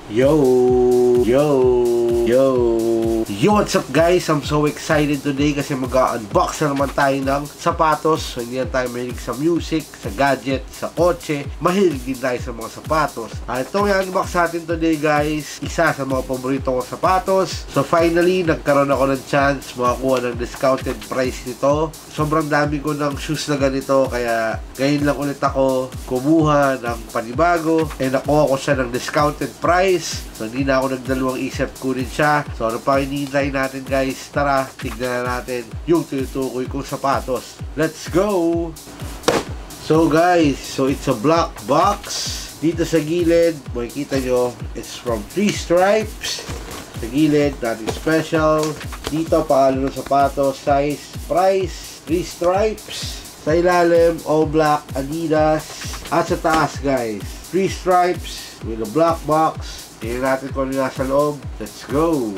Yo, what's up guys? I'm so excited today kasi mag-unbox na naman tayo ng sapatos. So, hindi lang tayo mahilig sa music, sa gadget, sa kotse. Mahilig din tayo sa mga sapatos. Itong i-unbox natin today guys, isa sa mga paborito kong sapatos. So finally, nagkaroon ako ng chance makakuha ng discounted price nito. Sobrang dami ko ng shoes na ganito, kaya ngayon lang ulit ako kumuha ng panibago. Nakuha ko siya ng discounted price. So hindi na ako nagdalawang isip, kunin siya. So ano pa hinihintay natin guys? Tara, tignan na natin yung tinutukoy kong sapatos. Let's go! So guys, it's a black box. Dito sa gilid, makikita nyo, it's from 3 Stripes. Sa gilid, nothing special. Dito, pangalan ng sapatos, size, price, 3 Stripes. Sa ilalim, all black, Adidas. At sa taas guys, 3 Stripes with a black box. Tingnan natin kung ano nasa loob. Let's go!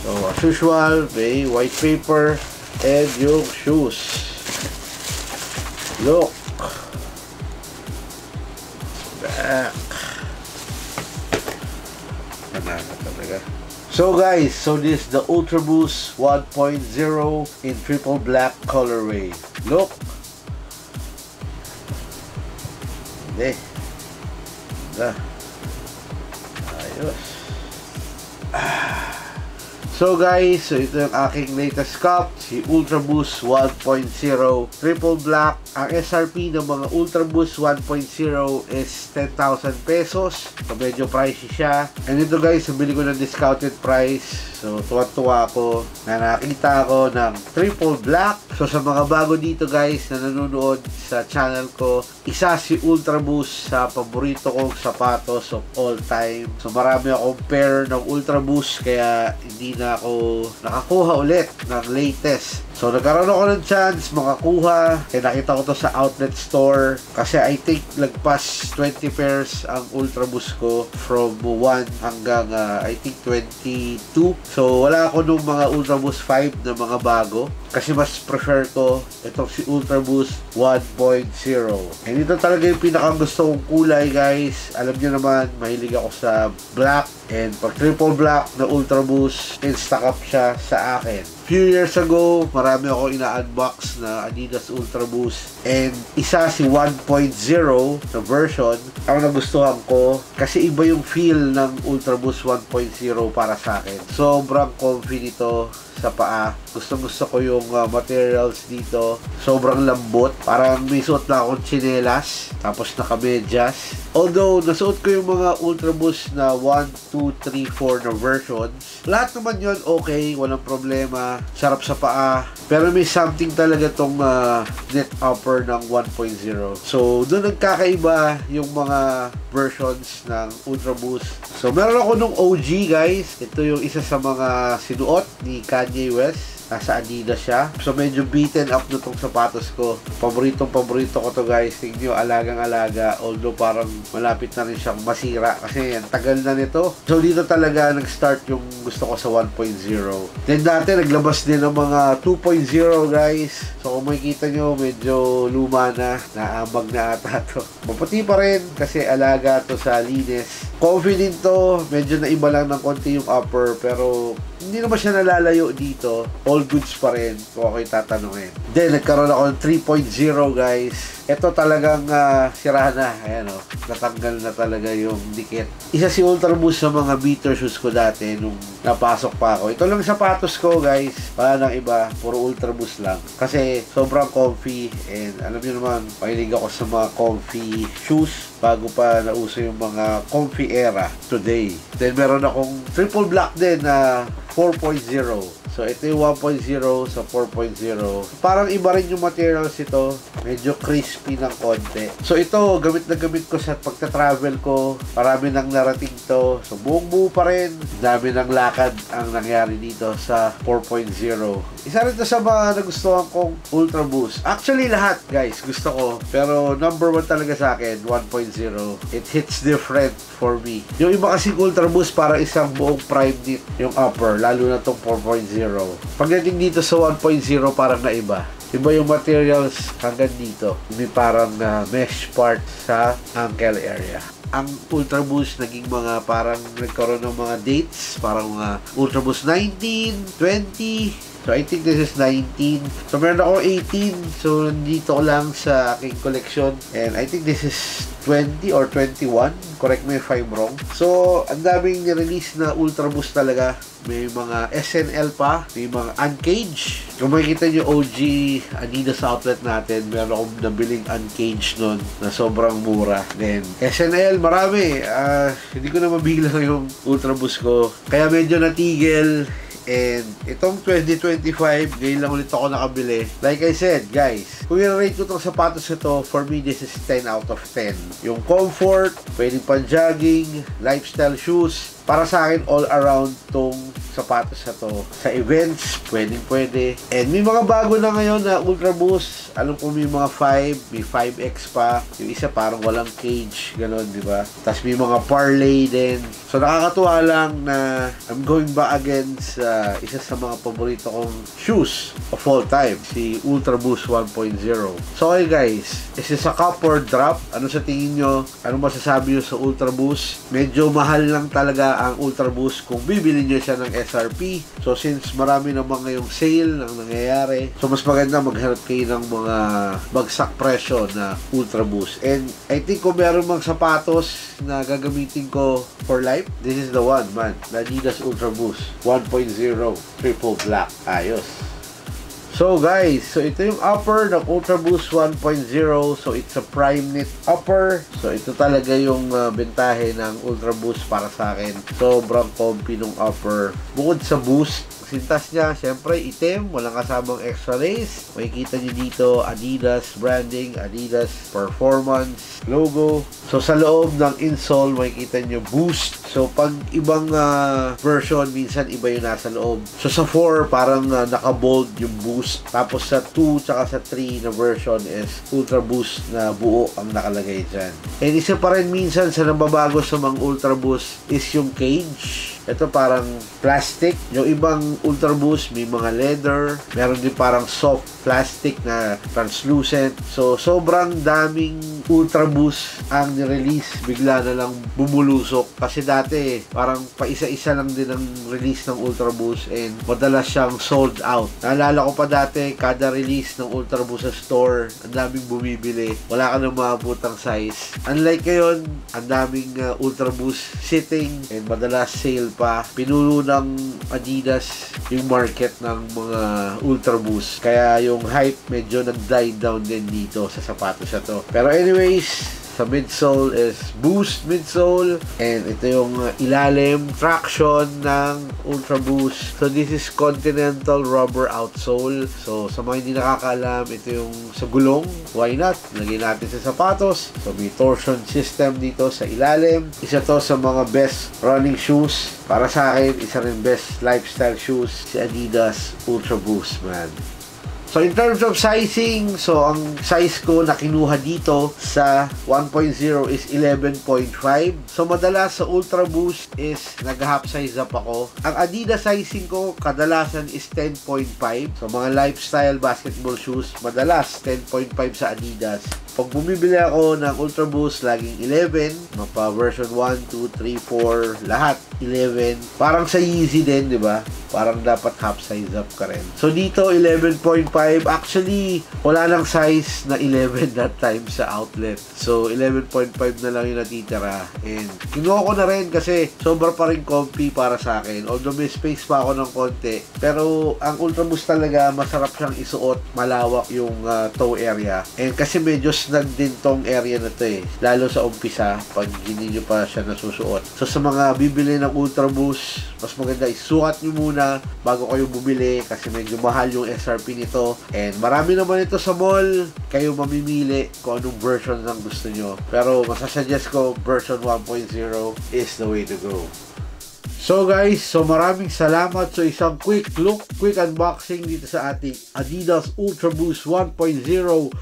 So, as usual, may white paper and yung shoes. Look! Back! Panaka talaga. So guys, this is the Ultra Boost 1.0 in triple black colorway. Look! Hindi. Ayos. So guys, ito yung aking latest cup, si Ultra Boost 1.0 triple black. Ang SRP ng mga Ultra Boost 1.0 is 10,000 pesos. So medyo pricey siya. And ito guys, nabili ko ng discounted price. So tuwa-tuwa ako na nakita ako ng triple black. So sa mga bago dito guys na nanonood sa channel ko, isa si Ultra Boost sa paborito kong sapatos of all time. So marami akong pair ng Ultra Boost, kaya hindi na ako nakakuha ulit ng latest. So nagkaroon ako ng chance makakuha. Kaya nakita ko to sa outlet store. Kasi I think lagpas 20 pairs ang Ultra Boost ko from 1 hanggang I think 22. So wala ako nung mga Ultra Boost 5 na mga bago. Kasi mas prefer ko itong si Ultra Boost 1.0. And ito talaga yung pinakagusto kong kulay guys. Alam niyo naman, mahilig ako sa black. And pag triple black na Ultra Boost, in-stock up siya sa akin. Few years ago, marami ako ina-unbox na Adidas Ultra Boost. And isa si 1.0 na version ang nagustuhan ko. Kasi iba yung feel ng Ultra Boost 1.0 para sa akin. Sobrang comfy nito sa paa. Gusto ko yung materials dito. Sobrang lambot. Parang may suot na akong tsinelas. Tapos nakamedyas. Although, nasuot ko yung mga Ultra Boost na 1, 2, 3, 4 na versions. Lahat naman yun okay. Walang problema. Sarap sa paa. Pero may something talaga tong net upper ng 1.0. So, doon nagkakaiba yung mga versions ng Ultra Boost. So, meron ako nung OG guys. Ito yung isa sa mga sinuot ni Kanye West. Nasa Adidas siya. So medyo beaten up na tong sapatos ko. Paborito ko to guys. Tingnan nyo, alagang-alaga. Although parang malapit na rin siyang masira. Kasi ang tagal na nito. So dito talaga nag-start yung gusto ko sa 1.0. Then dati naglabas din ng mga 2.0 guys. So kung makikita nyo, medyo luma na. Naambag na ata to. Maputi pa rin kasi alaga to sa linis. Confident to. Medyo naiba lang ng konti yung upper. Pero hindi naman siya nalalayo dito. All goods pa rin kung ako'y tatanungin. Then, nagkaroon ako ng 3.0 guys. Ito talagang sira na. Ayan o. Natanggal na talaga yung dikit. Isa si Ultra Boost sa mga beater shoes ko dati nung napasok pa ako. Ito lang sapatos ko guys. Wala nang iba. Puro Ultra Boost lang. Kasi sobrang comfy. And alam niyo naman, mahilig ako sa mga comfy shoes bago pa nauso yung mga comfy era today. Then meron akong triple black din na 4.0. So ito yung 1.0 sa 4.0. Parang iba rin yung materials ito. Medyo crispy ng konti. So ito, gamit na gamit ko sa pagta-travel ko. Marami nang narating to. So buong buo pa rin. Dami ng lakad ang nangyari dito sa 4.0. Isa rin to sa mga nagustuhan kong Ultra Boost. Actually lahat guys gusto ko. Pero number 1 talaga sa akin, 1.0. It hits different for me. Yung iba kasing Ultra Boost para isang buong prime knit yung upper. Lalo na tong 4.0. Pagdating dito sa 1.0 parang naiba. Iba yung materials hanggang dito. May parang mesh part sa ankle area. ang Ultra Boost naging mga parang nagkaroon ng mga dates, parang mga Ultra Boost 19, 20. So, I think this is 19. So, meron ako 18. So, nandito ko lang sa aking collection. And I think this is 20 or 21. Correct me if I'm wrong. So, ang daming nirelease na Ultra Boost talaga. May mga SNL pa. May mga Uncaged. Kung makikita nyo OG Adidas outlet natin, meron akong nabiling Uncaged nun na sobrang mura. Then, SNL, marami. Hindi ko na mabilang yung Ultra Boost ko. Kaya medyo natigil. And itong 2025, ngayon lang ulit ako nakabili. Like I said, guys, kung i-rate ko itong sapatos ito, for me, this is 10 out of 10. Yung comfort, pwedeng pan-jogging, lifestyle shoes, para sa akin, all around tong sapatos na to. Sa events, pwede. And may mga bago na ngayon na Ultra Boost. Alam ko may mga 5, may 5X pa. Yung isa parang walang cage, gano'n, di ba? Tapos may mga parlay din. So nakakatuwa lang na I'm going back again sa isa sa mga paborito kong shoes of all time, si Ultra Boost 1.0. So okay guys, is this a cup or drop? Ano sa tingin nyo? Ano masasabi nyo sa Ultra Boost? Medyo mahal lang talaga ang Ultra Boost kung bibili nyo siya ng SRP. So since marami naman ngayong sale nang nangyayari, so mas maganda maghanap kayo ng mga bagsak presyo na Ultra Boost. And I think kung meron mang sapatos na gagamitin ko for life, this is the one, man. The Adidas Ultra Boost 1.0 triple black. Ayos. So guys, so ito yung upper ng Ultra Boost 1.0. So it's a prime knit upper. So ito talaga yung bentahe ng Ultra Boost para sa akin. Sobrang comfy ng upper. Bukod sa boost, sintas niya, syempre itim, walang kasamang extra lace. Makikita niyo dito Adidas branding, Adidas performance logo. So sa loob ng insole, makikita niyo boost. So pag ibang version, minsan iba yung nasa loob. So sa 4, parang naka-bold yung boost. Tapos sa 2 tsaka sa 3 na version is Ultra Boost na buo ang nakalagay dyan. And isa pa rin minsan sa nababago sa mga Ultra Boost is yung cage. Ito parang plastic. Yung ibang Ultra Boost may mga leather. Meron din parang soft plastic na translucent. So sobrang daming Ultra Boost ang nirelease. Bigla na lang bumulusok. Kasi dati parang paisa-isa lang din ang release ng Ultra Boost and madalas siyang sold out. Naalala ko pa dati, kada release ng Ultra Boost sa store, ang daming bumibili. Wala ka nang maabutang size. Unlike ngayon, ang daming Ultra Boost sitting and madalas sale pa. Pinulo ng Adidas yung market ng mga Ultra Boost. Kaya yung hype medyo nag-die down din dito sa sapatos na to. Pero anyways, sa midsole is Boost midsole, and ito yung ilalim traction ng Ultra Boost. So this is Continental rubber outsole. So sa mga hindi nakakaalam, ito yung sa gulong. Why not? Lagyan natin sa sapatos. So may torsion system dito sa ilalim. Isa to sa mga best running shoes. Para sa akin, isa rin best lifestyle shoes si Adidas Ultra Boost, man. So in terms of sizing, so ang size ko na kinuha dito sa 1.0 is 11.5. So madalas sa Ultra Boost is nag-half size up ako. Ang Adidas sizing ko kadalasan is 10.5. So mga lifestyle basketball shoes, madalas 10.5 sa Adidas. Pag bumibili ako ng Ultra Boost, laging 11. Mapa version 1, 2, 3, 4, lahat 11. Parang sa Yeezy din, di ba? Parang dapat half size up ka rin. So dito 11.5. Actually, wala lang size na 11 that time sa outlet. So 11.5 na lang yung natitira. And kinuha ko na rin kasi sobra pa rin comfy para sa akin. Although may space pa ako ng konti. Pero ang Ultra Boost talaga, masarap siyang isuot. Malawak yung toe area. And kasi medyo snug din tong area na to eh. Lalo sa umpisa, pag hindi nyo pa siya nasusuot. So sa mga bibili ng Ultra Boost, mas maganda isuot nyo muna bago kayo bumili kasi medyo mahal yung SRP nito. And marami naman ito sa mall. Kayo mamimili kung anong version ng gusto nyo. Pero masasuggest ko version 1.0 is the way to go. So guys, so maraming salamat sa isang quick look, quick unboxing dito sa ating Adidas Ultra Boost 1.0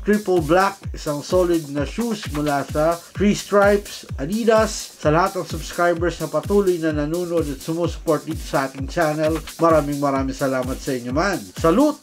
Triple Black. Isang solid na shoes mula sa 3 Stripes Adidas. Sa lahat ng subscribers na patuloy na nanonood at sumusuport dito sa ating channel, maraming salamat sa inyo man. Salute!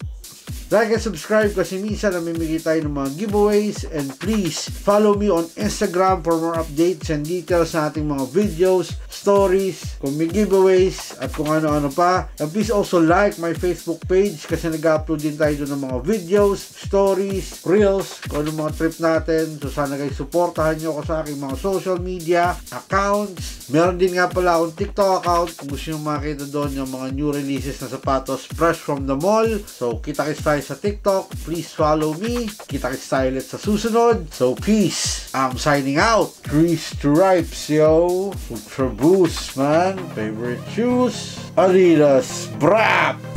Like and subscribe kasi minsan namimigay tayo ng mga giveaways, and please follow me on Instagram for more updates and details sa ating mga videos, stories, kung may giveaways at kung ano-ano pa. And please also like my Facebook page kasi nag-upload din tayo doon ng mga videos, stories, reels, kung ano mga trip natin. So sana guys, supportahan nyo ako sa aking mga social media accounts. Meron din nga pala akong TikTok account kung gusto nyo makita doon yung mga new releases na sapatos fresh from the mall. So kita-kits tayo sa TikTok. Please follow me. Kita-kits tayo ulit sa susunod. So peace. I'm signing out. Chris Stripes, yo. Ultra Boost, man. Favorite shoes. Adidas. Brap!